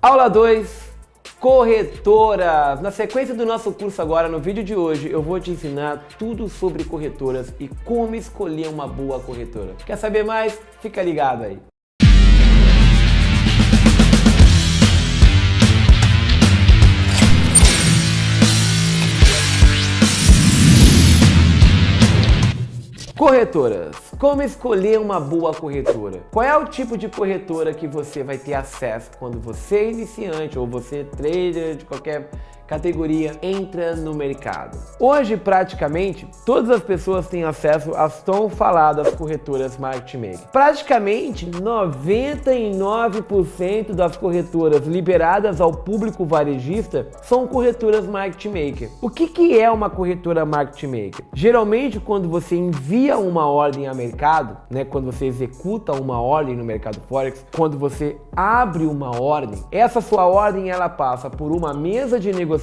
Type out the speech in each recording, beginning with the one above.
Aula 2, corretoras. Na sequência do nosso curso agora, no vídeo de hoje, eu vou te ensinar tudo sobre corretoras e como escolher uma boa corretora. Quer saber mais? Fica ligado aí. Corretoras. Como escolher uma boa corretora? Qual é o tipo de corretora que você vai ter acesso quando você é iniciante ou você é trader de qualquer categoria entra no mercado? Hoje, praticamente, todas as pessoas têm acesso às tão faladas corretoras market maker. Praticamente 99% das corretoras liberadas ao público varejista são corretoras market maker. O que é uma corretora market maker? Geralmente, quando você envia uma ordem a mercado, quando você executa uma ordem no mercado Forex, quando você abre uma ordem, essa sua ordem ela passa por uma mesa de negociação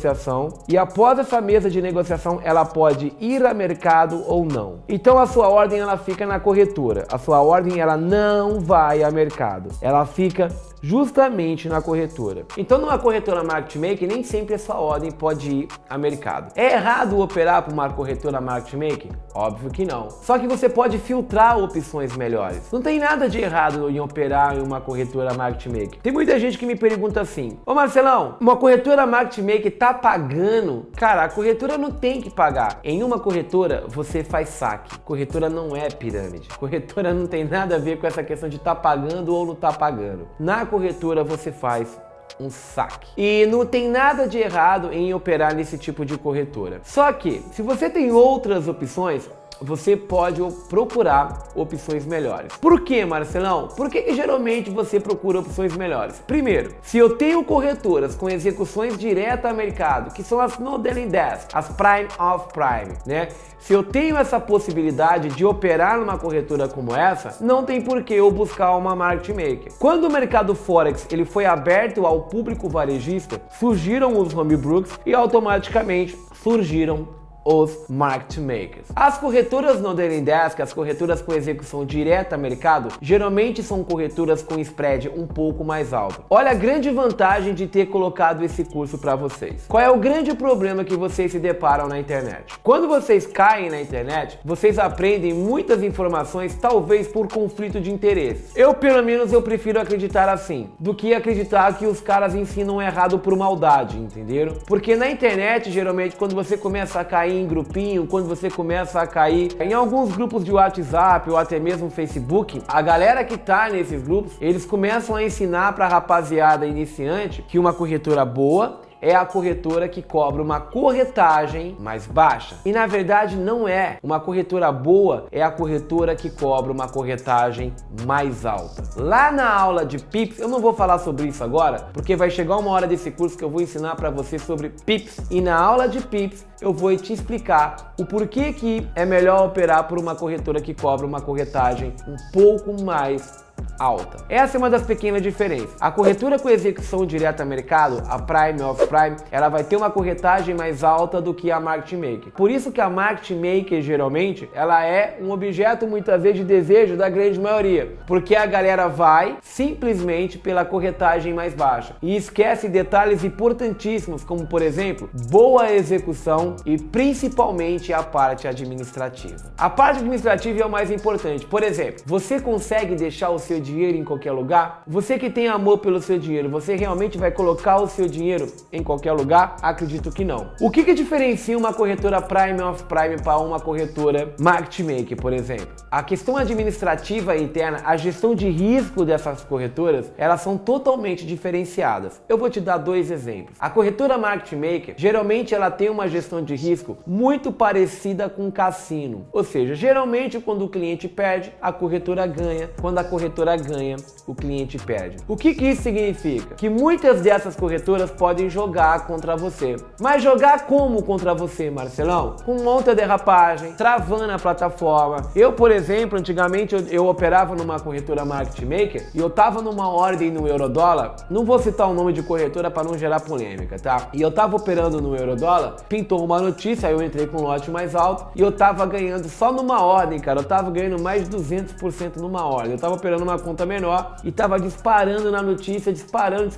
e após essa mesa de negociação ela pode ir a mercado ou não. Então a sua ordem ela fica na corretora, a sua ordem ela não vai a mercado, ela fica justamente na corretora. Então numa corretora market maker nem sempre a sua ordem pode ir a mercado. É errado operar para uma corretora market maker? Óbvio que não. Só que você pode filtrar opções melhores. Não tem nada de errado em operar em uma corretora market maker. Tem muita gente que me pergunta assim: ô Marcelão, uma corretora market maker tá pagando? Cara, a corretora não tem que pagar. Em uma corretora você faz saque. Corretora não é pirâmide. Corretora não tem nada a ver com essa questão de tá pagando ou não tá pagando. Na corretora você faz um saque. E não tem nada de errado em operar nesse tipo de corretora. Só que, se você tem outras opções, você pode procurar opções melhores. Por que, Marcelão? Por que geralmente você procura opções melhores? Primeiro, se eu tenho corretoras com execuções diretas a mercado, que são as no dealing desk, as prime of prime, Se eu tenho essa possibilidade de operar numa corretora como essa, não tem por que eu buscar uma market maker. Quando o mercado Forex ele foi aberto ao público varejista, surgiram os home brokers e automaticamente surgiram os market makers. As corretoras no dealing desk, as corretoras com execução direta a mercado, geralmente são corretoras com spread um pouco mais alto. Olha a grande vantagem de ter colocado esse curso para vocês. Qual é o grande problema que vocês se deparam na internet? Quando vocês caem na internet, vocês aprendem muitas informações, talvez por conflito de interesse. Pelo menos, eu prefiro acreditar assim, do que acreditar que os caras ensinam errado por maldade, entenderam? Porque na internet, geralmente, quando você começa a cair em grupinho, quando você começa a cair em alguns grupos de WhatsApp ou até mesmo Facebook, a galera que tá nesses grupos, eles começam a ensinar pra rapaziada iniciante que uma corretora boa é a corretora que cobra uma corretagem mais baixa. E na verdade não é. Uma corretora boa é a corretora que cobra uma corretagem mais alta. Lá na aula de Pips, eu não vou falar sobre isso agora, porque vai chegar uma hora desse curso que eu vou ensinar para você sobre Pips. E na aula de Pips eu vou te explicar o porquê que é melhor operar por uma corretora que cobra uma corretagem um pouco mais alta. Essa é uma das pequenas diferenças. A corretora com execução direta a mercado, a Prime of Prime, ela vai ter uma corretagem mais alta do que a Market Maker. Por isso que a Market Maker, geralmente, ela é um objeto muitas vezes de desejo da grande maioria, porque a galera vai simplesmente pela corretagem mais baixa e esquece detalhes importantíssimos, como por exemplo, boa execução e principalmente a parte administrativa. A parte administrativa é o mais importante. Por exemplo, você consegue deixar o seu dinheiro em qualquer lugar? Você que tem amor pelo seu dinheiro, você realmente vai colocar o seu dinheiro em qualquer lugar? Acredito que não. O que diferencia uma corretora Prime of Prime para uma corretora Market Maker, por exemplo? A questão administrativa interna, a gestão de risco dessas corretoras, elas são totalmente diferenciadas. Eu vou te dar dois exemplos. A corretora Market Maker, geralmente ela tem uma gestão de risco muito parecida com cassino. Ou seja, geralmente quando o cliente perde, a corretora ganha. Quando a corretora ganha, o cliente perde. O que isso significa? Que muitas dessas corretoras podem jogar contra você. Mas jogar como contra você, Marcelão? Com muita derrapagem, travando a plataforma. Eu, por exemplo, antigamente eu operava numa corretora Market Maker e eu tava numa ordem no Eurodólar. Não vou citar o nome de corretora para não gerar polêmica, tá? E eu tava operando no Eurodólar, pintou uma notícia, aí eu entrei com um lote mais alto e eu tava ganhando só numa ordem, cara. Eu tava ganhando mais de 200% numa ordem. Eu tava operando uma numa conta menor e tava disparando na notícia, disparando.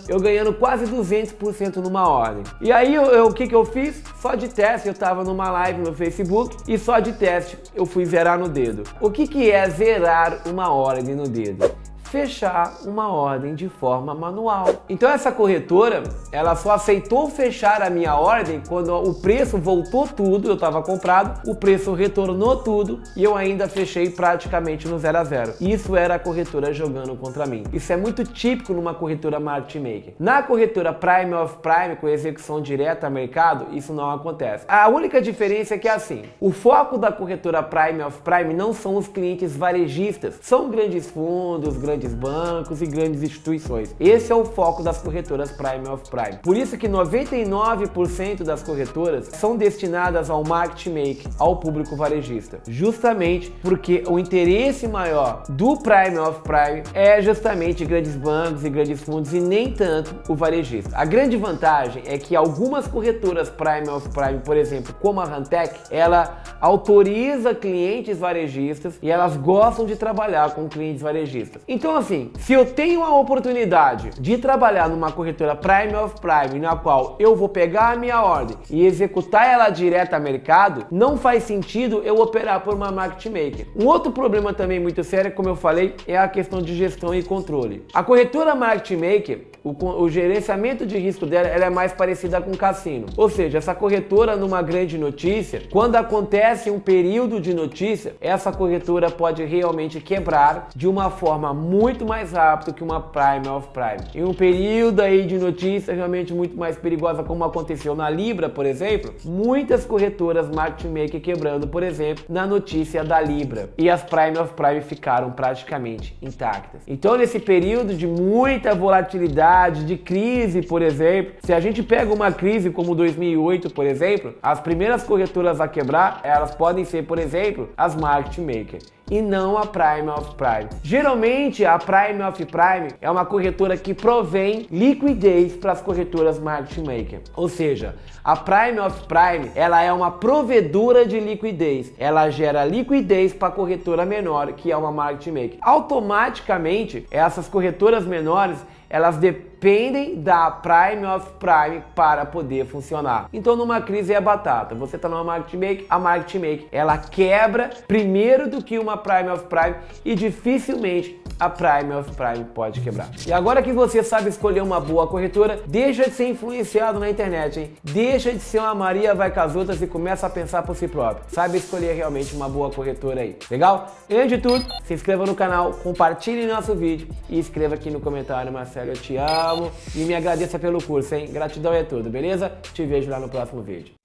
Eu ganhando quase 200% numa ordem. E aí o que eu fiz? Só de teste, eu tava numa live no Facebook e só de teste eu fui zerar no dedo. O que é zerar uma ordem no dedo? Fechar uma ordem de forma manual. Então essa corretora, ela só aceitou fechar a minha ordem quando o preço voltou tudo, eu estava comprado, o preço retornou tudo e eu ainda fechei praticamente no 0 a 0. Isso era a corretora jogando contra mim. Isso é muito típico numa corretora market maker. Na corretora Prime of Prime, com execução direta a mercado, isso não acontece. A única diferença é que é assim, o foco da corretora Prime of Prime não são os clientes varejistas, são grandes fundos, grandes bancos e grandes instituições. Esse é o foco das corretoras Prime of Prime. Por isso que 99% das corretoras são destinadas ao market maker, ao público varejista. Justamente porque o interesse maior do Prime of Prime é justamente grandes bancos e grandes fundos e nem tanto o varejista. A grande vantagem é que algumas corretoras Prime of Prime, por exemplo, como a Rantec, ela autoriza clientes varejistas e elas gostam de trabalhar com clientes varejistas. Então assim, se eu tenho a oportunidade de trabalhar numa corretora Prime of Prime, na qual eu vou pegar a minha ordem e executar ela direto a mercado, não faz sentido eu operar por uma market maker. Um outro problema também muito sério, como eu falei, é a questão de gestão e controle. A corretora market maker, o gerenciamento de risco dela, ela é mais parecida com cassino. Ou seja, essa corretora numa grande notícia, quando acontece um período de notícia, essa corretora pode realmente quebrar de uma forma muito mais rápida que uma Prime of Prime. Em um período aí de notícia realmente muito mais perigosa, como aconteceu na Libra, por exemplo, muitas corretoras market maker quebrando, por exemplo, na notícia da Libra. E as Prime of Prime ficaram praticamente intactas. Então, nesse período de muita volatilidade, de crise, por exemplo, se a gente pega uma crise como 2008, por exemplo, as primeiras corretoras a quebrar, elas podem ser, por exemplo, as market maker e não a Prime of Prime. Geralmente a Prime of Prime é uma corretora que provém liquidez para as corretoras market maker. Ou seja, a Prime of Prime, ela é uma provedora de liquidez. Ela gera liquidez para a corretora menor, que é uma market maker. Automaticamente, essas corretoras menores, elas dependem da Prime of Prime para poder funcionar. Então numa crise é batata. Você está numa market maker, a market maker ela quebra primeiro do que uma Prime of Prime e dificilmente a Prime of Prime pode quebrar. E agora que você sabe escolher uma boa corretora, deixa de ser influenciado na internet, hein? Deixa de ser uma Maria vai com as outras e começa a pensar por si próprio. Sabe escolher realmente uma boa corretora aí. Legal? Antes de tudo, se inscreva no canal, compartilhe nosso vídeo e escreva aqui no comentário, Marcelo, eu te amo e me agradeça pelo curso, hein? Gratidão é tudo, beleza? Te vejo lá no próximo vídeo.